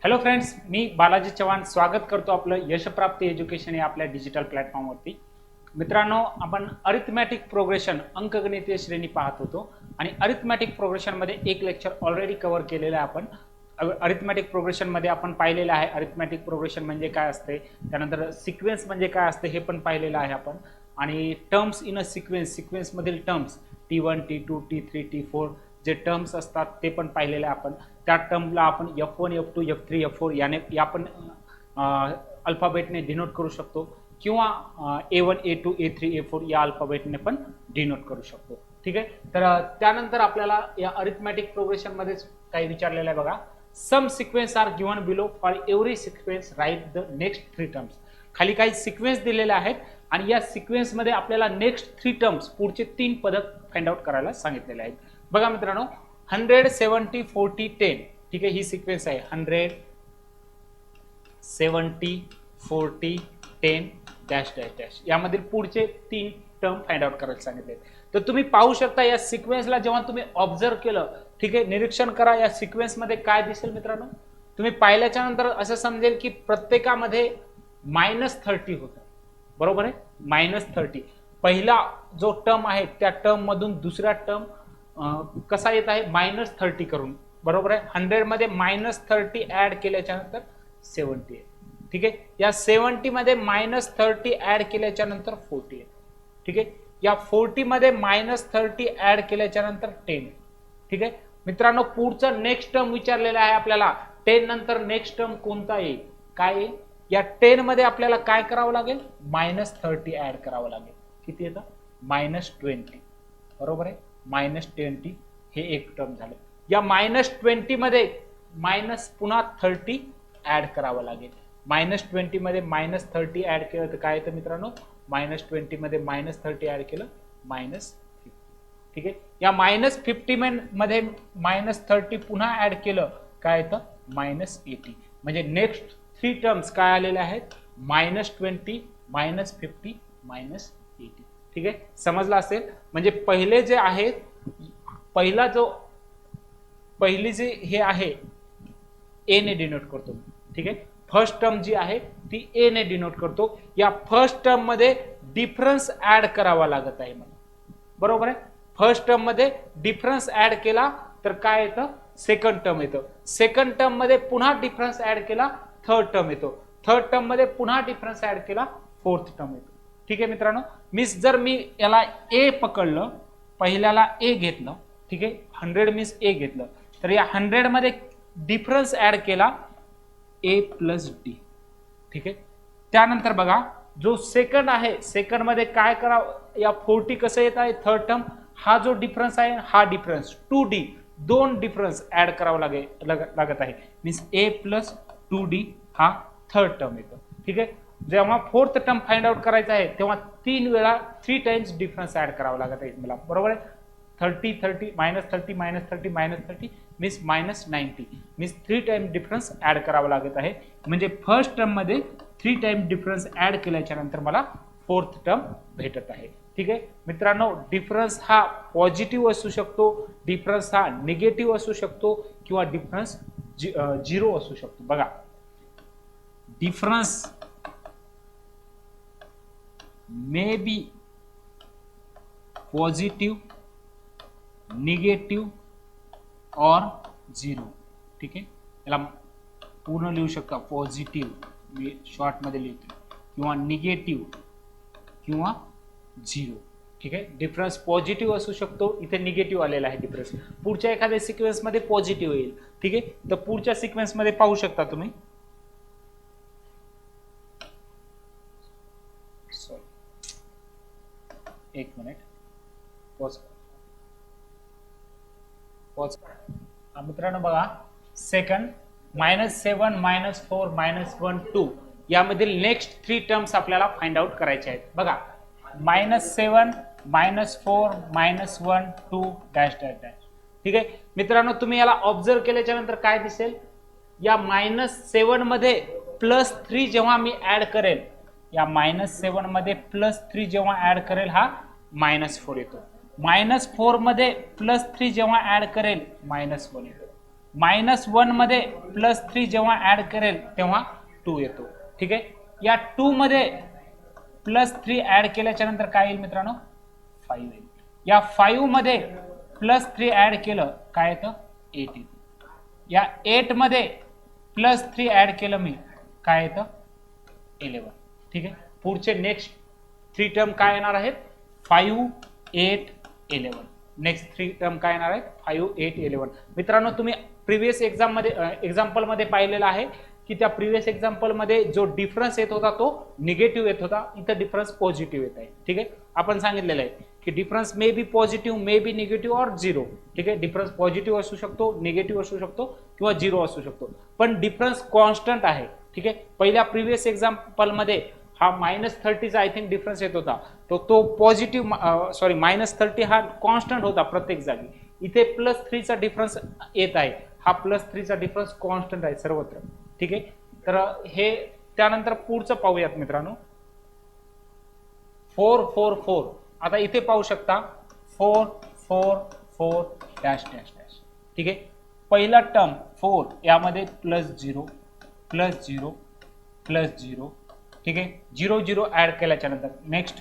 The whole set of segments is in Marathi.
हॅलो फ्रेंड्स, मी बालाजी चव्हाण स्वागत करतो आपलं यशप्राप्ती एज्युकेशन या आपल्या डिजिटल प्लॅटफॉर्मवरती. मित्रांनो, आपण अरिथमॅटिक प्रोग्रेशन अंकगणितीय श्रेणी पाहत होतो आणि अरिथमॅटिक प्रोग्रेशनमध्ये एक लेक्चर ऑलरेडी कव्हर केलेलं आहे आपण. अरिथमॅटिक प्रोग्रेशनमध्ये आपण पाहिलेलं आहे अरिथमॅटिक प्रोग्रेशन म्हणजे काय असते, त्यानंतर सिक्वेन्स म्हणजे काय असते हे पण पाहिलेलं आहे आपण. आणि टर्म्स इन अ सिक्वेन्समधील terms T1 T2 T3 T4 जे टर्म्स असतात ते पण पाहिलेले आपण. त्या टर्मला आपण F1 F2 F3 F4 याने आपण अल्फाबेटने डिनोट करू शकतो किंवा A1 A2 A3 A4 या अल्फाबेटने पण डिनोट करू शकतो. ठीक आहे. तर त्यानंतर आपल्याला या अरिथमॅटिक प्रोग्रेशन मध्ये काही विचारलेलं आहे बघा. Some sequence are given below for every sequence write the next 3 terms. खाली काही सिक्वेन्स दिलेले आहेत आणि या सिक्वेन्स मध्ये आपल्याला नेक्स्ट 3 टर्म्स पुढचे 3 पद फाइंड आउट करायला सांगितलेले आहेत. बघा मित्रांनो, 100 70 40 10. ठीक आहे, ही सिक्वेन्स आहे 100 70 40 10 डॅश डॅश डॅश. यामधील पुढचे 3 टर्म फाइंड आउट करायला सांगितले. तर तुम्ही पाहू शकता या सिक्वेन्सला जेव्हा तुम्ही ऑब्झर्व केलं, ठीक आहे, निरीक्षण करा या सिक्वेन्स मध्ये काय दिसेल मित्रांनो. तुम्ही पाहिल्याच्या नंतर असं समजेल की प्रत्येकामध्ये -30 होतं. बरोबर आहे, -30. पहिला जो टर्म आहे त्या टर्म मधून दुसरा टर्म कसा येत आहे -30 करून. बरोबर आहे, 100 मध्ये -30 ऍड केल्याच्या नंतर 70 आहे. ठीक आहे, या 70 मध्ये -30 ऍड केल्याच्या नंतर 40 आहे. ठीक आहे, या 40 मध्ये -30 ऍड केल्याच्या नंतर 10. ठीक आहे मित्रांनो, पुढचा नेक्स्ट टर्म विचारलेला आहे आपल्याला. 10 नंतर नेक्स्ट टर्म कोणता येईल, काय येईल. या 10 मध्ये आपल्याला काय करावं लागेल, -30 ऍड करावं लागेल. किती येतं, -20. बरोबर आहे, -20 हे एक टर्म झालं. या -20 मध्ये पुन्हा 30 ऍड करावं लागेल. -20 मध्ये -30 ऍड केलं तर काय येतं मित्रांनो, -20 मध्ये -30 ऍड केलं -50. ठीक आहे, या -50 मध्ये -30 पुन्हा ऍड केलं काय येतं, -80. म्हणजे नेक्स्ट 3 टर्म्स काय आलेले आहेत, -20 -50 -80. ठीक आहे, समजलं असेल. म्हणजे पहिले जे आहेत, पहिली जे हे आहे ए ने डिनोट करतो. ठीक आहे, फर्स्ट टर्म जी आहे ती ए ने डिनोट करतो. या फर्स्ट टर्म मध्ये डिफरन्स ऍड करावा लागत आहे मला. बरोबर आहे, फर्स्ट टर्म मध्ये डिफरन्स ऍड केला तर काय येतं, सेकंड टर्म येतं. सेकंड टर्म मध्ये पुन्हा डिफरन्स ऍड केला थर्ड टर्म येतो. थर्ड टर्म मध्ये पुन्हा डिफरन्स ऍड केला फोर्थ टर्म येतो. ठीक आहे मित्रांनो, मी याला ए पकडलं, पहिल्याला ए घेतलं. ठीक आहे, 100 मीन्स ए घेतलं, तर या 100 मध्ये डिफरन्स ऍड केला ए प्लस डी. ठीक आहे, त्यानंतर बघा जो सेकंड आहे, सेकंड मध्ये काय करावं, या 40 कसं येत आहे थर्ड टर्म, हा जो डिफरन्स आहे हा डिफरन्स 2D, 2 डिफरन्स ऍड करावं लागत आहे. मीन्स ए प्लस 2D हा थर्ड टर्म येतो. ठीक आहे, जेव्हा फोर्थ टर्म फाइंड आउट करायचा आहे तेव्हा 3 वेळा 3 टाइम्स डिफरन्स ऍड करावा लागत आहे मला. बरोबर आहे, 30 30 -30 -30 -30 means -90 means 3 time difference add करावा लागत आहे. म्हणजे फर्स्ट टर्म मध्ये 3 टाइम डिफरन्स ऍड केल्याच्या नंतर मला फोर्थ टर्म भेटत आहे. ठीक आहे मित्रांनो, डिफरन्स हा पॉझिटिव्ह असू शकतो, डिफरन्स हा निगेटिव्ह असू शकतो किंवा डिफरन्स 0 असू शकतो. बघा, difference may be positive, negative और 0. ठीक आहे, याला पूर्ण लिहू शकता, पॉझिटिव्ह मी शॉर्ट मध्ये लिहितो किंवा निगेटिव्ह किंवा 0. ठीक आहे, डिफरन्स पॉझिटिव्ह असू शकतो, इथे निगेटिव्ह आलेला आहे डिफरन्स. पुढच्या एखाद्या सिक्वेन्स मध्ये पॉझिटिव्ह येईल. ठीक आहे, तर पुढच्या सिक्वेन्स मध्ये पाहू शकता तुम्ही. एक मिनिट, पॉज. मित्रांनो बघा, सेकंड -7 -4 -1 2 यामधील नेक्स्ट 3 टर्म्स आपल्याला फाइंड आउट करायचे आहेत. बघा, -7 -4 -1 2 डॅश डॅश डॅश. ठीक आहे मित्रांनो, तुम्ही याला ऑब्झर्व केल्याच्या नंतर काय दिसेल, या -7 मध्ये +3 जेव्हा मी ऍड करेल, या -7 मध्ये +3 जेव्हा ऍड करेल हा -4 येतो. -4 मध्ये +3 जेव्हा ऍड करेल -1 येतो. -1 मध्ये +3 जेव्हा ऍड करेल तेव्हा 2 येतो. ठीक आहे. या 2 मध्ये +3 ऍड केल्याच्या नंतर काय येईल मित्रांनो? 5 येईल. या 5 मध्ये +3 ऍड केलं काय येतं? 8 येतं. या 8 मध्ये +3 ऍड केलं मी काय येतं? 11. ठीक आहे. पुढचे नेक्स्ट 3 टर्म काय येणार आहेत? 5, 8, 11. नेक्स्ट 3 टर्म काय येणार आहेत? 5, 8, 11. मित्रांनो तुम्ही प्रिव्हियस एक्झाम्पल मध्ये पाहिलेलं आहे की त्या प्रिव्हियस एक्झाम्पल मध्ये जो डिफरन्स येत होता तो निगेटिव्ह येत होता, इथं डिफरन्स पॉझिटिव्ह येत आहे. ठीक आहे. आपण सांगितलेलं आहे की difference may be positive, may be negative और 0. ठीक आहे. डिफरन्स पॉझिटिव्ह असू शकतो, निगेटिव्ह असू शकतो किंवा 0 असू शकतो, पण डिफरन्स कॉन्स्टंट आहे. ठीक आहे. पहिल्या प्रिव्हियस एक्झाम्पल मध्ये हा -30चा आय थिंक डिफरन्स येत होता, तो पॉझिटिव्ह सॉरी -30 हा कॉन्स्टंट होता प्रत्येक जागी. इथे +3चा डिफरन्स येत आहे, हा +3चा डिफरन्स कॉन्स्टंट आहे सर्वत्र. ठीक आहे. तर हे त्यानंतर पुढचं पाहूयात मित्रांनो. 4, 4, 4. आता इथे पाहू शकता 4, 4, 4 डॅश डॅश डॅश. ठीक आहे. पहिला टर्म 4 यामध्ये +0 +0 +0. ठीक आहे. 0 0 ऍड केल्याच्या नंतर नेक्स्ट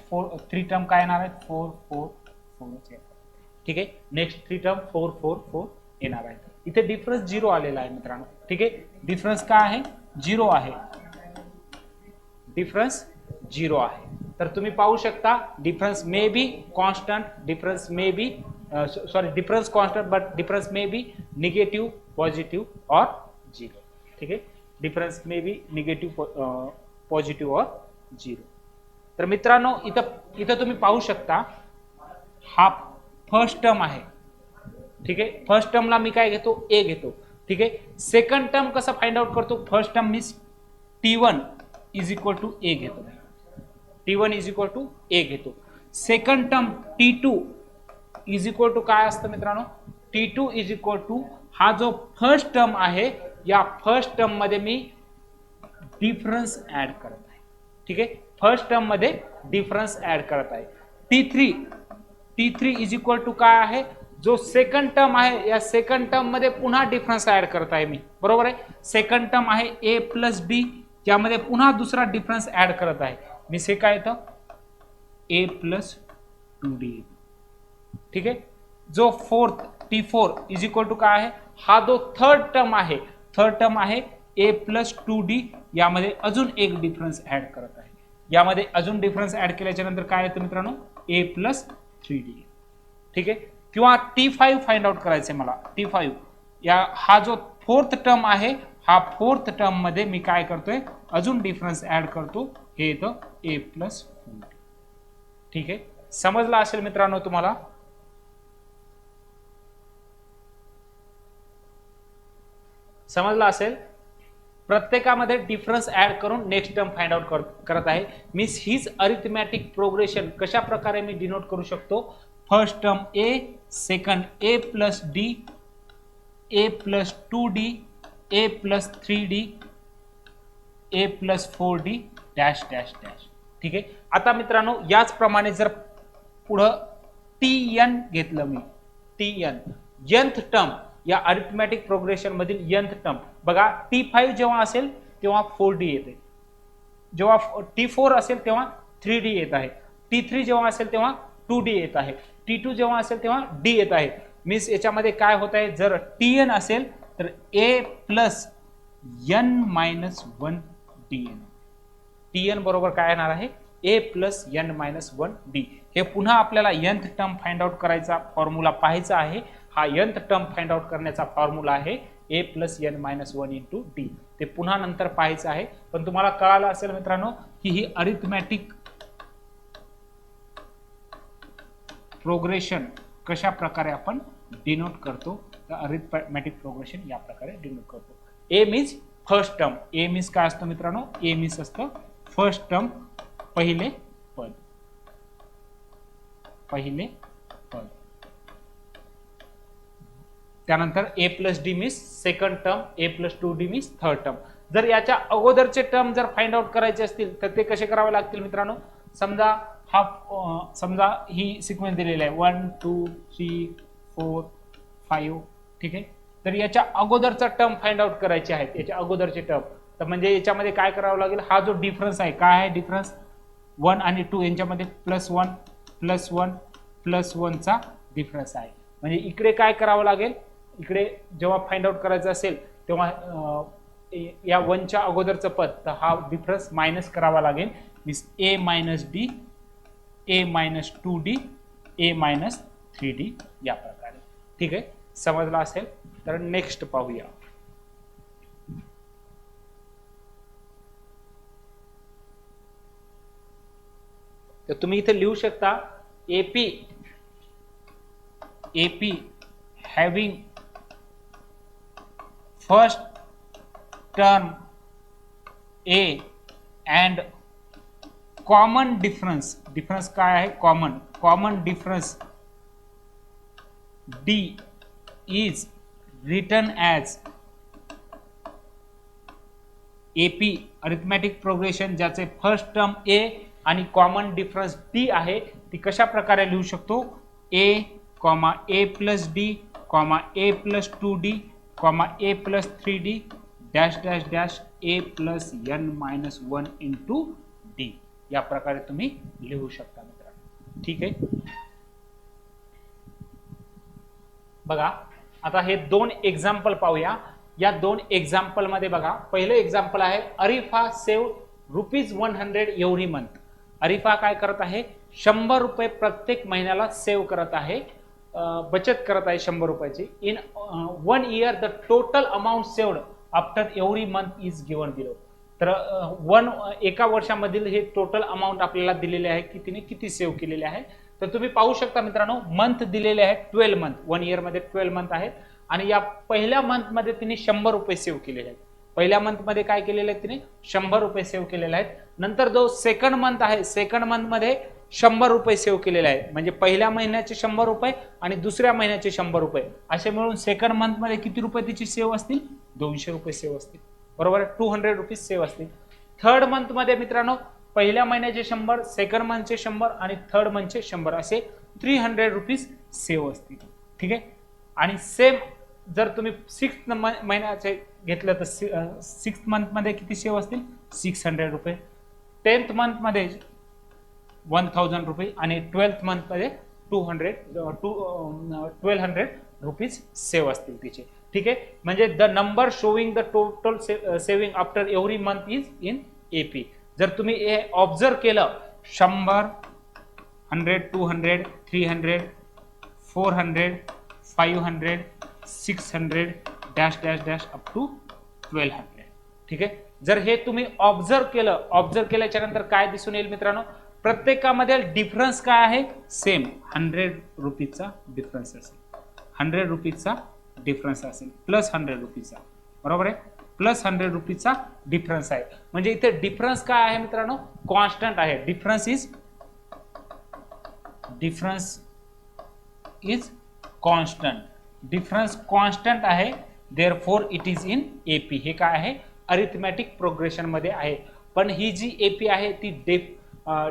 3 टर्म काय येणार आहेत? 4 4 4. ठीक आहे. नेक्स्ट 3 टर्म 4 4 4 येणार आहे. इथे डिफरन्स 0 आलेला आहे मित्रांनो. ठीक आहे. डिफरन्स काय आहे? 0 आहे. डिफरन्स 0 आहे. तर तुम्ही पाहू शकता difference may be constant, difference may be difference constant but difference may be negative, positive और 0. ठीक आहे. Difference may be negative, positive और 0. तर मित्रांनो इथं तुम्ही पाहू शकता हा फर्स्ट टर्म आहे. ठीक आहे. फर्स्ट टर्मला मी काय घेतो? ए घेतो. ठीक आहे. सेकंड टर्म कसं फाइंड आउट करतो? First term means T1 is equal to a घेतो. T1 is equal to a घेतो. Second term T2 is equal to काय असतं मित्रांनो? T2 इज इक्वल टू हा जो फर्स्ट टर्म आहे या फर्स्ट टर्म मध्ये मी डिफरन्स ऍड करत आहे. ठीक आहे. फर्स्ट टर्म मध्ये डिफरन्स ऍड करत आहे. T3 इज इक्वल टू काय आहे? जो सेकंड टर्म आहे या सेकंड टर्म मध्ये पुन्हा डिफरन्स ऍड करत आहे मी. बरोबर आहे. सेकंड टर्म आहे a प्लस बी, यामध्ये पुन्हा दुसरा डिफरन्स ऍड करत आहे मी. से काय येतं? a plus 2d. ठीक आहे. जो fourth T4 is equal to काय आहे? हा जो थर्ड टर्म आहे a प्लस 2d, यामध्ये अजून एक डिफरन्स ऍड करत आहे. यामध्ये अजून डिफरन्स ऍड केल्याच्या नंतर काय येतं मित्रांनो? a plus 3d. ठीक आहे. किंवा T5 फाइंड आउट करायचे मला. T5 हा जो फोर्थ टर्म आहे, हा फोर्थ टर्म मध्ये मी काय करतोय? अजून डिफरन्स ऍड करतो. हे येतं a प्लस 4d. ठीक आहे. समजलं असेल मित्रांनो तुम्हाला? समजलं असेल. प्रत्येकामध्ये डिफरन्स ऍड करून नेक्स्ट टर्म फाइंड आउट करत आहे. मीन्स हीच अरिथमॅटिक प्रोग्रेशन कशा प्रकारे मी डिनोट करू शकतो? First term a, second a plus d, a plus 2d, a plus 3d, a plus 4d dash dash dash. ठीक आहे. आता मित्रांनो याचप्रमाणे जर पुढं tn घेतलं मी, tn nth टर्म या अरिथमॅटिक प्रोग्रेशन मधील nth टर्म बघा. T5 जेव्हा असेल तेव्हा 4d येते, जेव्हा T4 असेल तेव्हा 3d येत आहे, T3 जेव्हा असेल तेव्हा 2d येत आहे, T2 जेव्हा असेल तेव्हा d येत आहे. मीन्स याच्यामध्ये काय होत आहे? जर tn असेल तर a plus n minus 1 dn. tn बरोबर काय येणार आहे? a plus n minus 1 d. हे पुन्हा आपल्याला nth टर्म फाइंड आउट करायचा फॉर्म्युला पाहायचा आहे. हा nth टर्म फाइंड आउट करण्याचा फॉर्म्युला आहे a plus n minus 1 into d. ते पुन्हा नंतर पाहायचं आहे. पण तुम्हाला कळालं असेल मित्रांनो की ही अरिथमॅटिक प्रोग्रेशन कशा प्रकारे आपण डिनोट करतो. तर अरिथमॅटिक प्रोग्रेशन या प्रकारे डिनोट करतो. ए मीन्स फर्स्ट टर्म. ए मीन्स काय असतं मित्रांनो? ए मीन्स असतं फर्स्ट टर्म, पहिले पद. पहिले पद. त्यानंतर a plus D means second term, a plus 2d means third term. जर याच्या अगोदरचे टर्म जर फाइंड आउट करायचे असतील तर ते कसे करावे लागतील मित्रांनो? समजा ही सिक्वेन्स दिलेली आहे 1 2 3 4 5. ठीक आहे. तर याच्या अगोदरचा टर्म फाइंड आउट करायचे आहेत, याच्या अगोदरचे टर्म. तर म्हणजे याच्यामध्ये काय करावं लागेल, हा जो डिफरन्स आहे काय आहे डिफरन्स 1 आणि 2 यांच्यामध्ये +1 +1 +1 चा डिफरन्स आहे. म्हणजे इकडे काय करावं लागेल, इकडे जेव्हा फाइंड आउट करायचं असेल तेव्हा या 1 च्या अगोदरचं पद, तर हा डिफरन्स मायनस करावा लागेल. Means a - d a - 2d a - 3d या प्रकारे. ठीक आहे, समजला असेल तर नेक्स्ट पाहूया. तर तुम्ही इथे लिहू शकता AP having first term A and common difference काय आहे, common difference D is written as AP arithmetic progression, ज्याचे फर्स्ट टर्म A आणि कॉमन डिफरन्स D आहे, ती कशा प्रकारे लिहू शकतो, A, A + D, A + 2D, A + 3D dash dash dash A + n - 1 × D या प्रकारे तुम्ही लिहू शकता मित्रांनो. ठीक आहे, बघा आता हे 2 एक्झाम्पल पाहूया. या 2 एक्झाम्पल मध्ये बघा, पहिलं एक्झाम्पल आहे Arifa save ₹100 every month. Arifa काय करत आहे, 100 रुपये प्रत्येक महिन्याला सेव्ह करत आहे, बचत करत आहे 100 रुपयाची. In 1 year the total amount saved after every month is given below. तर एका वर्षामधील हे टोटल अमाऊंट आपल्याला दिलेले आहे की तिने किती सेव्ह केलेले आहे. तर तुम्ही पाहू शकता मित्रांनो, मंथ दिलेले आहेत 12 मंथ, 1 इयर मध्ये 12 मंथ आहेत आणि या पहिल्या मंथ मध्ये तिने 100 रुपये सेव्ह केलेले आहेत. पहिल्या मंथ मध्ये काय केलेले आहेत, तिने 100 रुपये सेव्ह केलेले आहेत. नंतर जो सेकंड मंथ आहे, सेकंड मंथ मध्ये 100 रुपये सेव्ह केलेले आहेत. म्हणजे पहिल्या महिन्याचे 100 रुपये आणि दुसऱ्या महिन्याचे 100 रुपये असे मिळून सेकंड मंथ मध्ये किती रुपये तिची सेव्ह असतील, 200 रुपये सेव्ह असतील. बरोबर, 200 रुपीज सेव्ह असतील. थर्ड मंथ मध्ये मित्रांनो, पहिल्या महिन्याचे 100, सेकंड मंथचे 100 आणि थर्ड मंथचे 100 असे 300 रुपीज सेव्ह असतील. ठीक आहे, आणि सेम जर तुम्ही 6th महिन्याचे घेतलं तर 6th मंथ मध्ये किती सेव्ह असतील, 600 रुपये. 10th मंथ मध्ये 1000 रुपये आणि 12th मंथ मध्ये 1200 रुपीज सेव्ह असतील तिचे. ठीक आहे, म्हणजे the number showing the total saving after every month is in AP. जर तुम्ही हे ऑब्झर्व केलं, 100, 100, 200, 300, 400, 500, 600 dash dash dash up to 1200. ठीक आहे, जर हे तुम्ही ऑब्झर्व केल्याच्या नंतर काय दिसून येईल मित्रांनो, प्रत्येकामध्ये डिफरन्स काय आहे, सेम 100 रुपीजचा डिफरन्स असेल, 100 रुपीजचा डिफरन्स असेल, +100 रुपीजचा. बरोबर आहे, +100 रुपीजचा डिफरन्स आहे. म्हणजे इथे डिफरन्स काय आहे मित्रांनो, कॉन्स्टंट आहे. Difference is constant. Difference constant आहे, therefore it is in AP. हे काय आहे, अरिथमॅटिक प्रोग्रेशन मध्ये आहे. पण ही जी AP आहे ती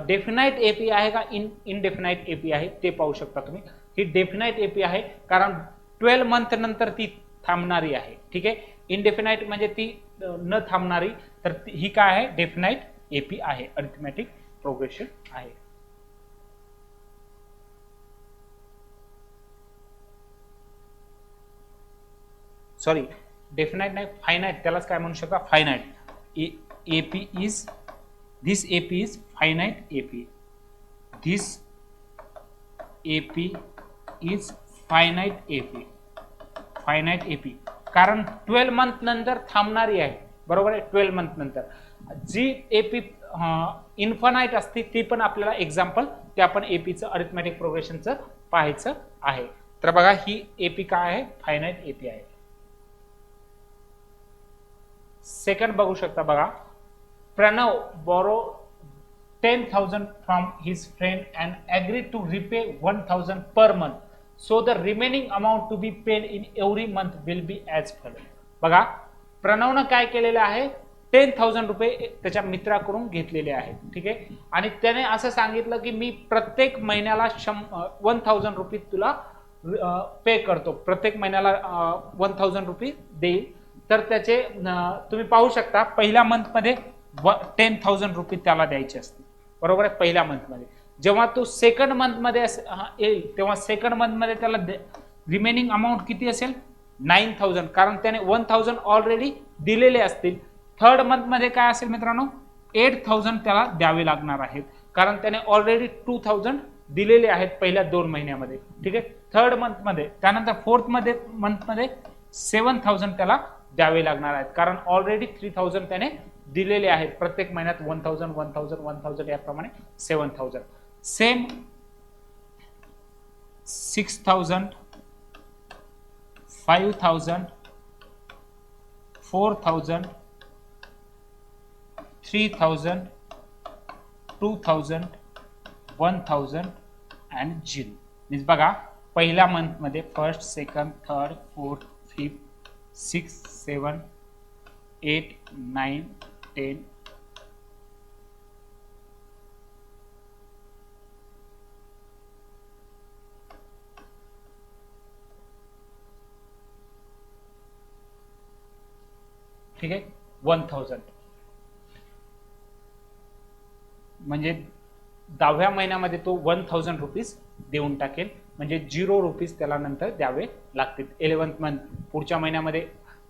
डेफिनाइट AP आहे का इनडेफिनाइट AP आहे ते पाहू शकता तुम्ही. ही डेफिनाइट AP आहे कारण 12 मंथ नंतर ती थांबणारी आहे. ठीक आहे, इनडेफिनाइट म्हणजे ती न थांबणारी, तर ही काय आहे, डेफिनाइट AP आहे, अरिथमॅटिक प्रोग्रेशन आहे. सॉरी, डेफिनाइट नाही, फायनाइट, त्यालाच काय म्हणू शकता, finite. AP is this AP is finite AP. This AP is finite AP. Finite AP कारण 12 मंथ नंतर थांबणारी आहे. बरोबर आहे, 12 मंथ नंतर जी AP इन्फानाइट असते ती पण आपल्याला एक्झाम्पल ते आपण APचं अरिथमॅटिक प्रोग्रेशनचं पाहायचं आहे. तर बघा ही AP काय आहे, फायनाइट AP आहे. सेकंड बघू शकता बघा, Pranav borrowed 10,000 from his friend and agreed to repay 1,000 per month. So the remaining amount to be paid in every month will be as follows. बघा, प्रणवनं काय केलेलं आहे, 10,000 रुपये त्याच्या मित्राकडून घेतलेले आहेत. ठीक आहे, आणि त्याने असं सांगितलं की मी प्रत्येक महिन्याला 1,000 रुपये तुला पे करतो, प्रत्येक महिन्याला 1000 रुपये देईल, तर त्याचे तुम्ही पाहू शकता पहिल्या मंथमध्ये 10,000 रुपये त्याला द्यायचे असतील, बरोबर आहे. पहिल्या मंथमध्ये जेव्हा तो सेकंड मंथमध्ये येईल तेव्हा सेकंड मंथमध्ये त्याला रिमेनिंग अमाऊंट किती असेल 9,000, कारण त्याने 1000 ऑलरेडी दिलेले असतील. थर्ड मंथमध्ये काय असेल मित्रांनो 8,000 त्याला द्यावे लागणार आहेत, कारण त्याने ऑलरेडी 2,000 दिलेले आहेत पहिल्या 2 महिन्यामध्ये, ठीक आहे. थर्ड मंथमध्ये, त्यानंतर फोर्थ मंथमध्ये 7,000 त्याला द्यावे लागणार आहेत, कारण ऑलरेडी 3,000 त्याने दिलेले आहेत. प्रत्येक महिन्यात 1,000 1,000 1,000 याप्रमाणे 7,000. Same 6,000 5,000 4,000 3,000 2,000 1,000 and 0. मीन्स बघा पहिल्या मंथमध्ये first second third fourth fifth 6 7 8 9 10 ठीक आहे 1,000, म्हणजे 10व्या महिन्यामध्ये तो 1,000 रुपीज देऊन टाकेल, म्हणजे 0 रुपीज त्याला नंतर द्यावे लागतील. 11th मंथ पुढच्या महिन्यामध्ये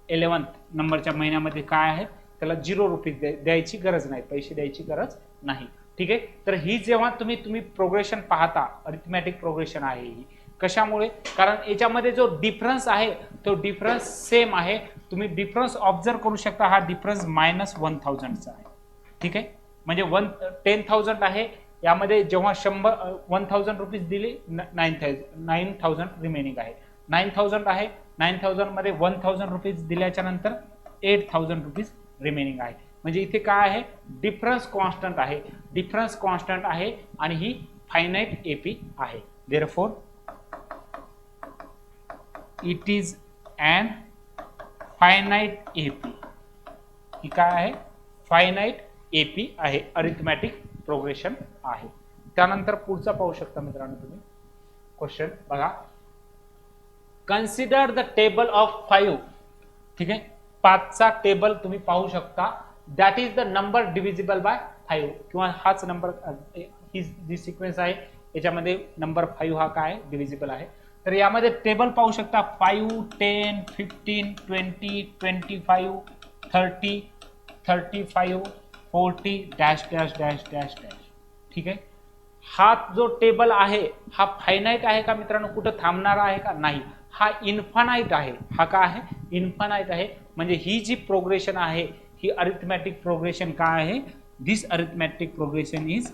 11th नंबरच्या महिन्यामध्ये काय आहे त्याला 0 रुपीज द्यायची गरज नाही, पैसे द्यायची गरज नाही, ठीक आहे. तर ही जेव्हा तुम्ही प्रोग्रेशन पाहता, अरिथमॅटिक प्रोग्रेशन आहे ही, कशामुळे, कारण याच्यामध्ये जो डिफरन्स आहे तो डिफरन्स सेम आहे. तुम्ही डिफरन्स ऑब्झर्व करू शकता, हा डिफरन्स -1,000चा आहे, ठीक आहे. म्हणजे 10,000 आहे, यामध्ये जेव्हा 1,000 रुपीज दिली 9,000 रिमेनिंग आहे. 9,000 आहे, 9,000 मध्ये 1,000 रुपीज दिल्याच्या नंतर 8,000 रुपीज रिमेनिंग आहे. म्हणजे इथे काय आहे डिफरन्स कॉन्स्टंट आहे, डिफरन्स कॉन्स्टंट आहे आणि ही फायनाइट एपी आहे. Therefore it is an finite AP. ही काय आहे फायनाइट एपी आहे, अरिथमॅटिक प्रोग्रेशन आहे. त्यानंतर पुढचा पाहू शकता मित्रांनो तुम्ही क्वेश्चन बघा, कन्सिडर द टेबल ऑफ 5, ठीक आहे. 5चा टेबल तुम्ही पाहू शकता, that is the number divisible by 5, किंवा हाच नंबर ही जी सिक्वेन्स आहे याच्यामध्ये नंबर 5 हा काय डिव्हिजिबल आहे. तर यामध्ये टेबल पाहू शकता 5 10 15 20 25 30 35 40 dash dash dash dash dash, ठीक आहे. हा जो टेबल आहे हा फायनाइट आहे का मित्रांनो, कुठं थांबणारा आहे का, नाही, हा इन्फानाइट आहे. हा काय आहे इन्फानाइट आहे. म्हणजे ही जी प्रोग्रेशन आहे ही अरिथमॅटिक प्रोग्रेशन काय आहे, दिस अरिथमॅटिक प्रोग्रेशन इज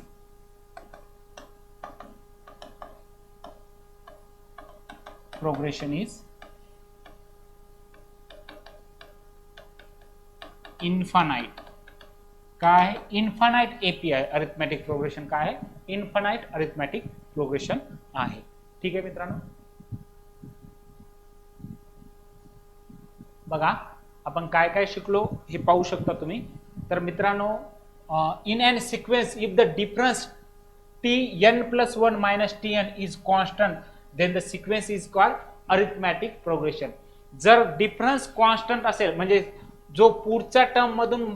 इन्फानाइट. काय आहे इन्फानाइट एपी आहे. अरिथमॅटिक प्रोग्रेशन काय आहे इन्फानाइट अरिथमॅटिक प्रोग्रेशन आहे, ठीक आहे मित्रांनो. बघा आपण काय काय शिकलो हे पाहू शकता तुम्ही. तर मित्रांनो in an sequence if the difference tn+1 - tn is constant then the sequence is called arithmetic progression. जर डिफरन्स कॉन्स्टंट असेल म्हणजे जो पुढच्या टर्म मधून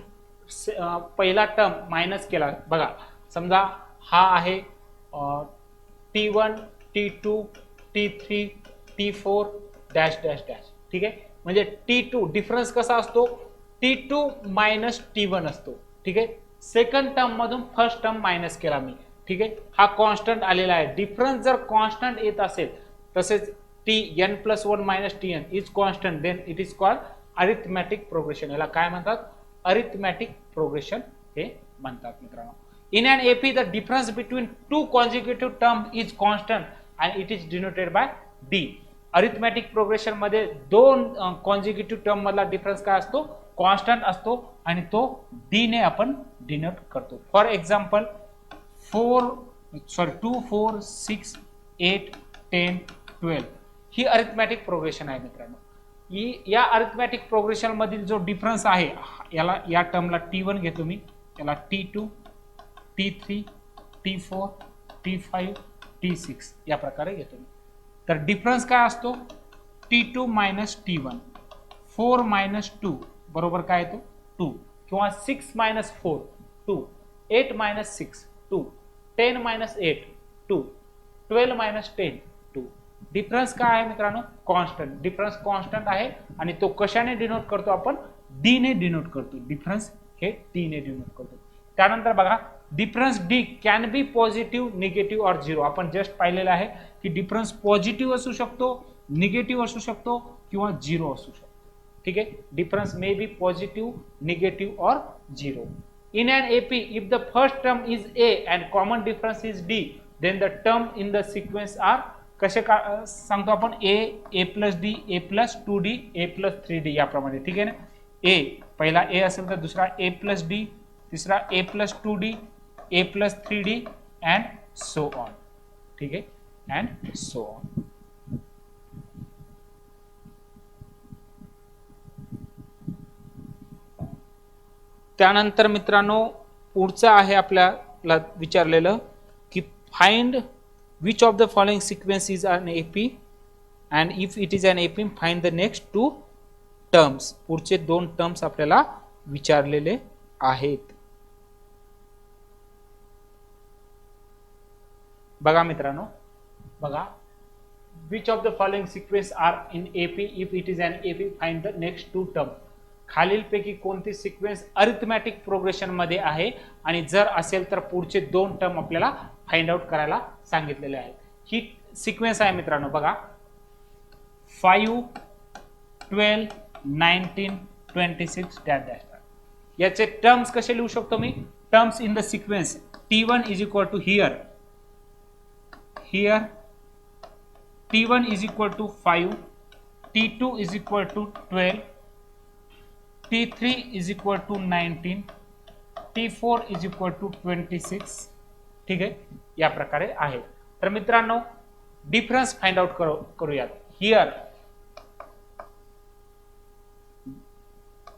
पहिला टर्म मायनस केला, बघा समजा हा आहे t1 t2 t3 t4 dash dash dash, ठीक आहे. म्हणजे t2 डिफरन्स कसा असतो t2 - t1 असतो, ठीक आहे. सेकंड टर्म मधून फर्स्ट टर्म मायनस केला मी, ठीक आहे. हा कॉन्स्टंट आलेला आहे. डिफरन्स जर कॉन्स्टंट येत असेल तसेच tn+1 - tn is constant then it is called arithmetic progression. याला काय म्हणतात अरिथमॅटिक प्रोग्रेशन हे म्हणतात मित्रांनो. In an AP the difference between 2 consecutive term is constant and it is denoted by d. Arithmetic progression मध्ये 2 कॉन्सिक्युटिव्ह टर्म मधला डिफरन्स काय असतो कॉन्स्टंट असतो आणि तो डी ने आपण डिनोट करतो. For example 2 4 6 8 10 12 he arithmetic progression आहे मित्रांनो. या अरिथमॅटिक प्रोग्रेशन मधील जो डिफरन्स आहे याला या टर्मला t1 घेतो मी, याला t2 t3 t4 t5 t6 या प्रकारे घेतो मी. तर डिफरन्स काय असतो T2 मायनस T1, 4 मायनस 2 बरोबर काय येतो 2, किंवा 6 minus 4 2, 8 minus 6 2, 10 minus 8 2, 12 minus 10 2. Difference काय आहे मित्रांनो कॉन्स्टंट. डिफरन्स कॉन्स्टंट आहे आणि तो कशाने डिनोट करतो आपण डी ने डिनोट करतो. डिफरन्स हे डी ने डिनोट करतो. त्यानंतर बघा difference D can be positive negative और झिरो. आपण जस्ट पाहिलेलं आहे की डिफरन्स पॉझिटिव्ह असू शकतो, निगेटिव्ह असू शकतो किंवा झिरो असू शकतो. ठीक आहे. Difference may be positive, negative और zero. In an AP, if the first term is A and common difference is D, then the term in the sequence are कसे सांगतो आपण A plus D, A plus 2D, A plus 3D याप्रमाणे. ठीक आहे ना. A पहिला A असेल तर दुसरा A प्लस डी, तिसरा A plus 2D, A plus 3D and so on. ठीक आहे अँड सो ऑन. त्यानंतर मित्रांनो पुढचं आहे आपल्याला विचारलेलं की find which of the following sequence is an AP and if it is an AP find the next 2 terms. पुढचे 2 टर्म्स आपल्याला विचारलेले आहेत. बघा मित्रांनो बघा which of the following sequence are in AP if it is an AP find the next 2 term. खालीलपैकी कोणती सिक्वेन्स अरिथमॅटिक प्रोग्रेशन मध्ये आहे आणि जर असेल तर पुढचे 2 टर्म आपल्याला फाइंड आउट करायला सांगितलेले आहेत. ही सिक्वेन्स आहे मित्रांनो बघा 5 12 19 26 डॅश डॅश. याचे टर्म्स कसे लिहू शकतो मी terms in the sequence T1 is equal to here T1 is equal to 5, T2 is equal to 12, T3 is equal to 19, T4 is equal to 26. ठीक आहे या प्रकारे आहे. तर मित्रांनो डिफरन्स फाइंड आउट करूयात. Here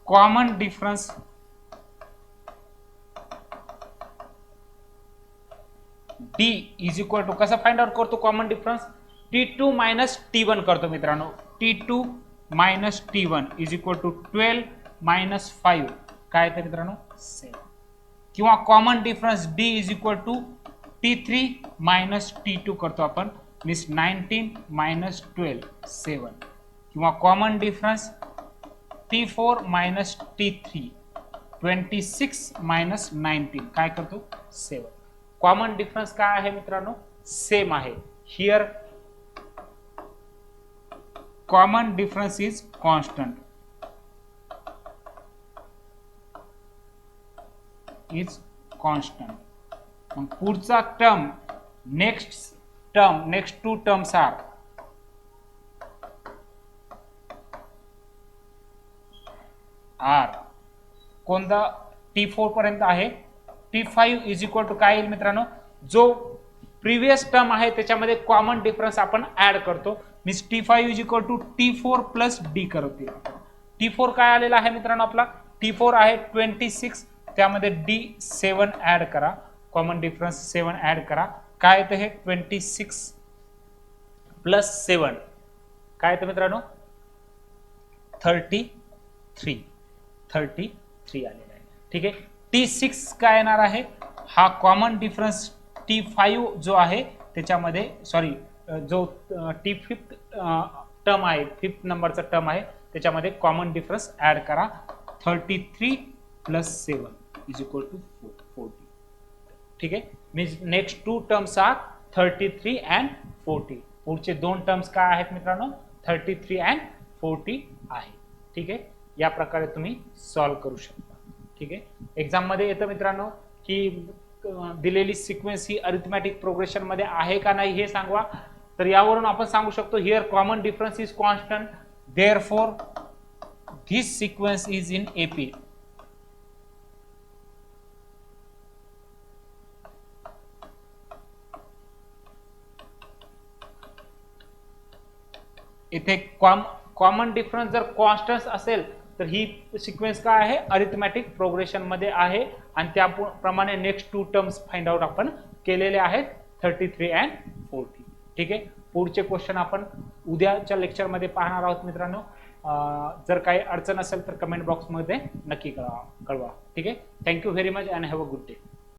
common difference D is equal to कसा फाइंड आउट करतो common difference T2 minus T1 करतो मित्रांनो. T2 minus T1 is equal to 12 minus 5 काय येते मित्रांनो 7. किंवा common difference D is equal to T3 minus T2 करतो आपण मीन्स 19 मायनस 12 7. किंवा common difference T4 minus T3 26 minus 19 काय करतो 7. कॉमन डिफरन्स काय आहे मित्रांनो सेम आहे. Here common difference is constant is constant. मग पुढचा टर्म नेक्स्ट 2 टर्म्स आर कोणता T4 पर्यंत आहे. T5 इज इक्वल टू काय येईल मित्रांनो जो प्रिव्हियस टर्म आहे त्याच्यामध्ये कॉमन डिफरन्स आपण ऍड करतो means T5 is equal to T4 plus D करतो. T4 काय आलेला आहे मित्रांनो आपला T4 आहे 26 त्यामध्ये D7 ऍड करा कॉमन डिफरन्स 7 ऍड करा काय येतं हे 26 प्लस 7 काय येतं मित्रांनो 33 आलेला आहे. ठीक आहे. T6 काय येणार आहे हा कॉमन डिफरन्स T5 जो आहे त्याच्यामध्ये सॉरी जो T5 टर्म आहे 5th नंबरचा टर्म आहे त्याच्यामध्ये कॉमन डिफरन्स ऍड करा 33 प्लस 7 इज इक्वल टू 40. ठीक आहे. Means next 2 terms are 33 and 40. पुढचे 2 टर्म्स काय आहेत मित्रांनो 33 अँड 40 आहे. ठीक आहे. या प्रकारे तुम्ही सॉल्व्ह करू शकता. ठीक आहे. एक्झाम मध्ये येतं मित्रांनो की दिलेली सिक्वेन्स ही अरिथमॅटिक प्रोग्रेशन मध्ये आहे का नाही हे सांगवा. तर यावरून आपण सांगू शकतो here common difference is constant therefore this sequence is in AP. इथे कॉमन डिफरन्स जर कॉन्स्टंट असेल तर ही सिक्वेन्स काय आहे अरिथमॅटिक प्रोग्रेशन मध्ये आहे आणि त्याप्रमाणे नेक्स्ट 2 टर्म्स फाइंड आउट आपण केलेले आहेत 33 अँड 40. ठीक आहे. पुढचे क्वेश्चन आपण उद्याच्या लेक्चरमध्ये पाहणार आहोत मित्रांनो. जर काही अडचण असेल तर कमेंट बॉक्समध्ये नक्की कळवा. ठीक आहे. Thank you very much and have a good day.